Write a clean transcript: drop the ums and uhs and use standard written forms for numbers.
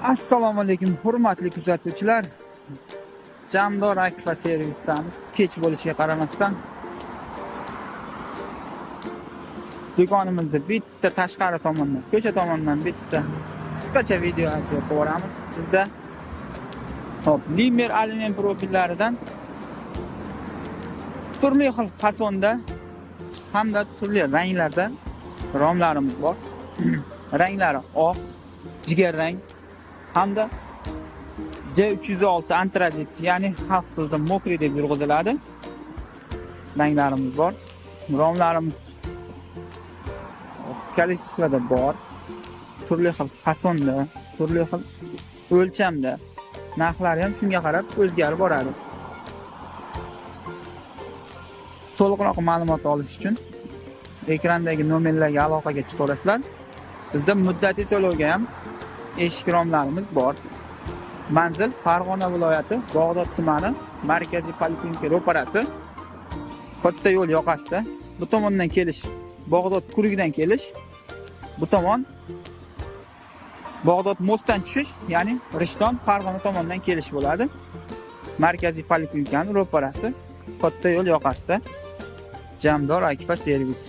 Assalomu alaykum hurmatli kuzatuvchilar. Jamdor Akfa servisdamiz. Kech bo'lishiga qaramasdan do'konimizda bitta tashqari tomondan, ko'cha tomondan bitta qisqacha video ajratib boramiz. Bizda limer alyumin profillaridan turli xil fasonda hamda turli ranglarda romlarimiz bor. Ranglari oq, jigarrang hamda C306 antrazit, ya'ni xalq tilida mokriy deb yurg'iziladi. Ranglarimiz bor. Romlarimiz kolичествоda bor. Turli xil fasonda, turli xil o'lchamda. Narxlari ham shunga qarab o'zgarib boradi. To'liqroq ma'lumot olish uchun ekrandagi nomerlarga aloqaga chiqa olasizlar. Bizda muddatiy to'lovga ham eshik romlarimiz bor. Manzil Farg'ona viloyati Bog'dod tumani, markaziy poliklinika ro'parasi. Katta yo'l yoqasida. Bu tomondan kelish Bog'dod kurigidan kelish, bu tomon Bog'dod mostdan tushish, ya'ni Rishton Farg'ona tomonidan kelish bo'ladi. Markaziy poliklinikaning ro'parasi, katta yo'l yoqasida. Jamdor Akfa servis.